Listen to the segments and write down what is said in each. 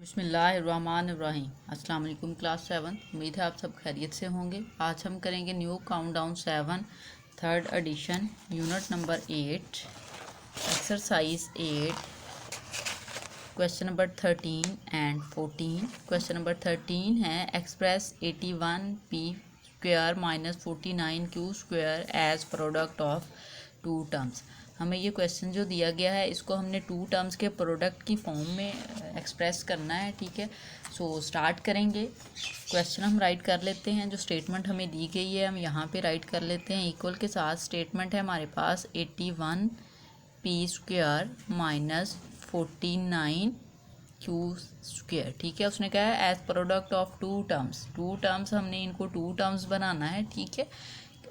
बिस्मिल्लाहिर्रहमानिर्रहीम। अस्सलाम वालेकुम क्लास 7। उम्मीद है आप सब खैरियत से होंगे। आज हम करेंगे new countdown 7 third edition unit number 8 exercise 8 question number 13 and 14। Question number 13 है express 81p square minus 49q square as product of two terms. हमें ये क्वेश्चन जो दिया गया है इसको हमने टू टर्म्स के प्रोडक्ट की फॉर्म में एक्सप्रेस करना है। ठीक है, सो स्टार्ट करेंगे। क्वेश्चन हम राइट कर लेते हैं। जो स्टेटमेंट हमें दी गई है हम यहाँ पे राइट कर लेते हैं। इक्वल के साथ स्टेटमेंट है हमारे पास 81p square minus 49q square. ठीक है, उसने कहा है as product of two terms हमने इनको टू टर्म्स बनाना है। ठीक है,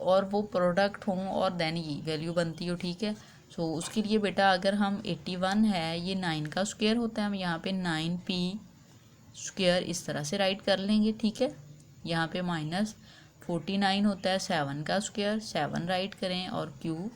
और वो प्रोडक्ट हों और देन ये वैल्यू बनती हो। ठीक है, सो उसके लिए बेटा अगर हम 81 है ये 9 का स्क्वायर होता है, हम यहाँ पे 9p स्क्वायर इस तरह से राइट कर लेंगे। ठीक है, यहाँ पे माइनस 49 होता है 7 का स्क्वायर, 7 राइट करें और q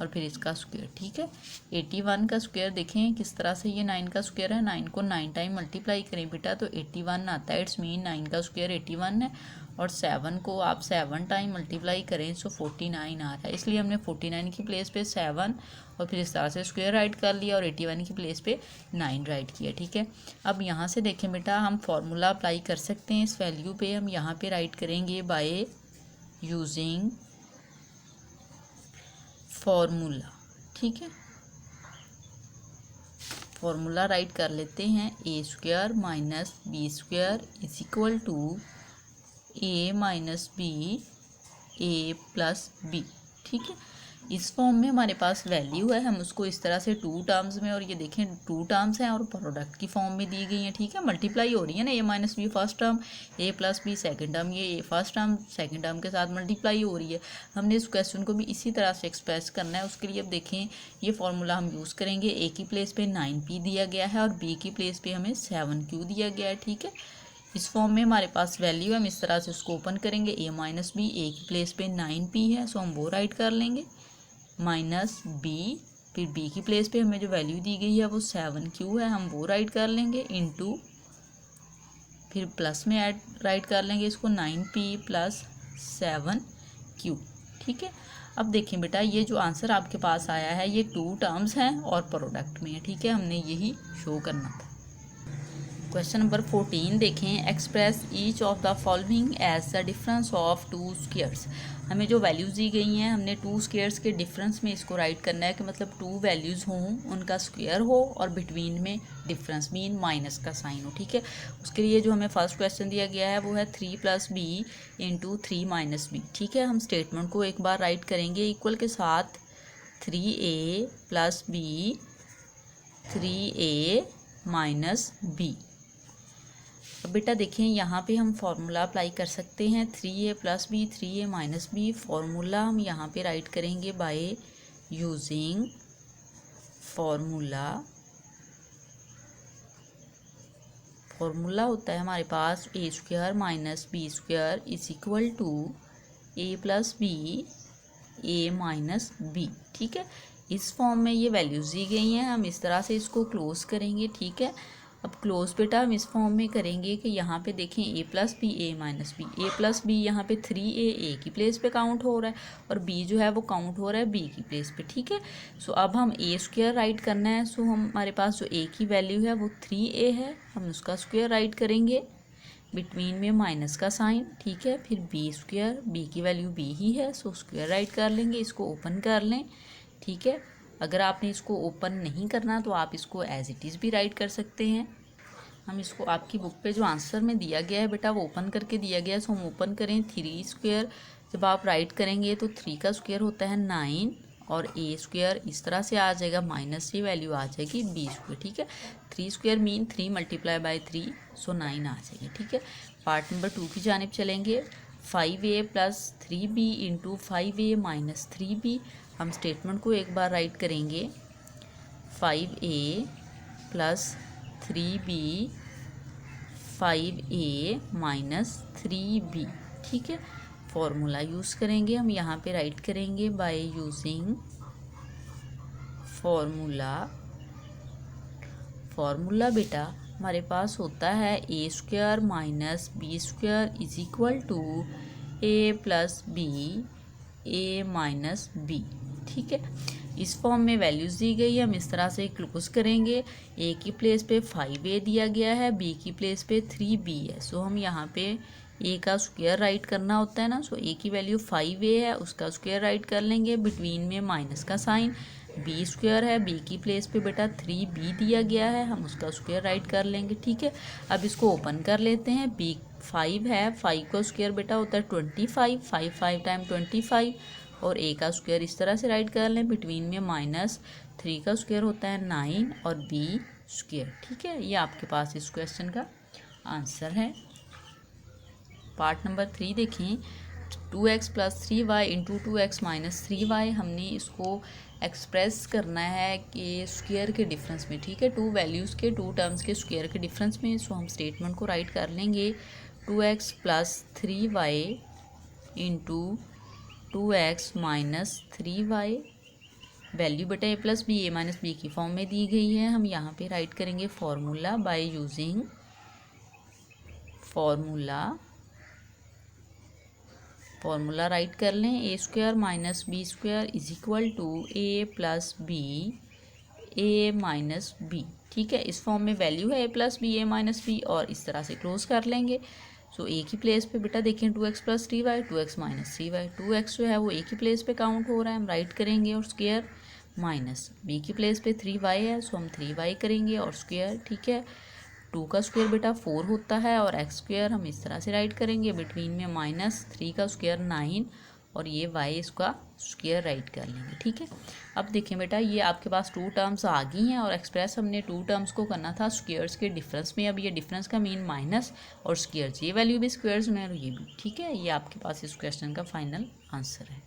और फिर इसका स्क्वायर। ठीक है, 81 का स्क्वायर देखें किस तरह से ये 9 का स्क्वायर है। 9 को 9 टाइम मल्टीप्लाई करें बेटा तो 81 आता है। इट्स मीन 9 का स्क्वायर 81 है और 7 को आप 7 टाइम मल्टीप्लाई करें सो 49 आ रहा है। इसलिए हमने 49 की प्लेस पे 7 और फिर इस तरह से स्क्वायर राइट कर लिया और 81 की प्लेस पे 9 राइट किया। ठीक है, अब यहाँ से देखें बेटा हम फार्मूला अप्लाई कर सकते हैं इस वैल्यू पे। हम यहाँ पे राइट करेंगे बाय यूजिंग फॉर्मूला। ठीक है, फॉर्मूला राइट कर लेते हैं। A square minus b square is equal to a minus b a plus b. ठीक है, इस फॉर्म में हमारे पास वैल्यू है, हम उसको इस तरह से टू टर्म्स में, और ये देखें टू टर्म्स हैं और प्रोडक्ट की फॉर्म में दी गई हैं। ठीक है, मल्टीप्लाई हो रही है ना, ए माइनस बी फर्स्ट टर्म, ए प्लस बी सेकेंड टर्म, ये ए फर्स्ट टर्म सेकेंड टर्म के साथ मल्टीप्लाई हो रही है। हमने इस क्वेश्चन को भी इसी तरह से एक्सप्रेस करना है। उसके लिए अब देखें ये फॉर्मूला हम यूज़ करेंगे। ए की प्लेस पे 9p दिया गया है और बी की प्लेस पे हमें 7q दिया गया है। ठीक है, इस फॉर्म में हमारे पास वैल्यू है, हम इस तरह से उसको ओपन करेंगे। ए माइनस बी, ए की प्लेस पे 9p है सो हम वो राइट कर लेंगे, माइनस बी, फिर बी की प्लेस पे हमें जो वैल्यू दी गई है वो 7q है, हम वो राइट कर लेंगे, इनटू फिर प्लस में ऐड राइट कर लेंगे इसको 9p प्लस 7q। ठीक है, अब देखें बेटा ये जो आंसर आपके पास आया है ये टू टर्म्स हैं और प्रोडक्ट में है। ठीक है, हमने यही शो करना था। क्वेश्चन नंबर 14 देखें। Express each of the following as the difference of two squares. हमें जो वैल्यूज़ दी गई हैं हमने टू स्क्वायर्स के डिफरेंस में इसको राइट करना है कि मतलब टू वैल्यूज़ हों उनका स्क्वायर हो और बिटवीन में डिफरेंस मीन माइनस का साइन हो। ठीक है, उसके लिए जो हमें फर्स्ट क्वेश्चन दिया गया है वो है 3 + b इंटू 3 - b। ठीक है, हम स्टेटमेंट को एक बार राइट करेंगे। इक्वल के साथ 3a + b 3a - b। अब बेटा देखें यहाँ पे हम फार्मूला अप्लाई कर सकते हैं। 3a + b 3a - b। Formula हम यहाँ पे राइट करेंगे बाय यूजिंग फार्मूला होता है हमारे पास a square minus b square is equal to a + b a - b। ठीक है, इस फॉर्म में ये वैल्यूज़ दी गई हैं, हम इस तरह से इसको क्लोज करेंगे। ठीक है, अब क्लोज बेटा हम इस फॉर्म में करेंगे कि यहाँ पे देखें a + b a - b, a + b यहाँ पे 3a की प्लेस पे काउंट हो रहा है और b जो है वो काउंट हो रहा है b की प्लेस पे। ठीक है, सो अब हम a स्क्वायर राइट करना है। सो हमारे पास जो a की वैल्यू है वो 3a है, हम उसका स्क्वायर राइट करेंगे, बिटवीन में माइनस का साइन। ठीक है, फिर b स्क्वायर, b की वैल्यू b ही है सो स्क्वायर राइट कर लेंगे, इसको ओपन कर लें। ठीक है, अगर आपने इसको ओपन नहीं करना तो आप इसको एज इट इज़ भी राइट कर सकते हैं। हम इसको आपकी बुक पे जो आंसर में दिया गया है बेटा वो ओपन करके दिया गया है सो हम ओपन करें। 3 स्क्वायर जब आप राइट करेंगे तो 3 का स्क्वायर होता है 9 और a स्क्वायर इस तरह से आ जाएगा, माइनस से वैल्यू आ जाएगी b स्क्वायर। ठीक है, 3 स्क्वायर मीन 3 × 3 सो 9 आ जाएगी। ठीक है, पार्ट नंबर 2 की जानिब चलेंगे। 5a + 3b into 5a - 3b। हम स्टेटमेंट को एक बार राइट करेंगे। 5a + 3b 5a - 3b। ठीक है, फॉर्मूला यूज़ करेंगे, हम यहाँ पे राइट करेंगे बाय यूजिंग फॉर्मूला बेटा हमारे पास होता है a square minus b square is equal to a plus b a minus b. ठीक है, इस फॉर्म में वैल्यूज़ दी गई है, हम इस तरह से क्लोज करेंगे। ए की प्लेस पे 5a दिया गया है, बी की प्लेस पे 3b है। सो हम यहाँ पे ए का स्क्वायर राइट करना होता है ना, सो ए की वैल्यू 5a है, उसका स्क्वायर राइट कर लेंगे, बिटवीन में माइनस का साइन। बी स्क्वायर है, बी की प्लेस पे बेटा 3b दिया गया है, हम उसका स्क्वायर राइट कर लेंगे। ठीक है, अब इसको ओपन कर लेते हैं। बी 5 है, 5 का स्क्वायर बेटा होता है 25, 5 टाइम 25, और ए का स्क्वायर इस तरह से राइट कर लें, बिटवीन में माइनस 3 का स्क्वायर होता है 9 और बी स्क्वायर। ठीक है, ये आपके पास इस क्वेश्चन का आंसर है। पार्ट नंबर 3 देखें। 2x plus 3y into 2x minus 3y, हमने इसको एक्सप्रेस करना है कि स्क्वायर के डिफरेंस में। ठीक है, टू वैल्यूज़ के, टू टर्म्स के स्क्वायर के डिफरेंस में। सो हम स्टेटमेंट को राइट कर लेंगे 2x plus 3y into 2x minus 3y, value बेटा a plus b a minus b की फॉर्म में दी गई है। हम यहाँ पे राइट करेंगे formula by using formula write कर लें। A square minus b square is equal to a plus b a minus b. ठीक है, इस फॉर्म में वैल्यू है a plus b a minus b, और इस तरह से क्लोज कर लेंगे। सो ए की प्लेस पे बेटा देखें 2x plus 3y, 2x minus 3y, 2x जो है वो ए की प्लेस पे काउंट हो रहा है, हम राइट करेंगे और स्क्वायर, माइनस बी की प्लेस पे 3y है, सो हम 3y करेंगे और स्क्वायर। ठीक है, 2 का स्क्वायर बेटा 4 होता है, और x स्क्वायर हम इस तरह से राइट करेंगे, बिटवीन में माइनस 3 का स्क्वायर 9, और ये y इसका स्क्वायर राइट कर लेंगे। ठीक है, अब देखें बेटा ये आपके पास टू टर्म्स आ गई हैं, और एक्सप्रेस हमने टू टर्म्स को करना था स्क्वायर्स के डिफरेंस में। अब ये डिफरेंस का मीन माइनस और स्क्वायर्स, ये वैल्यू भी स्क्वायर्स में और ये भी। ठीक है, ये आपके पास इस क्वेश्चन का फाइनल आंसर है।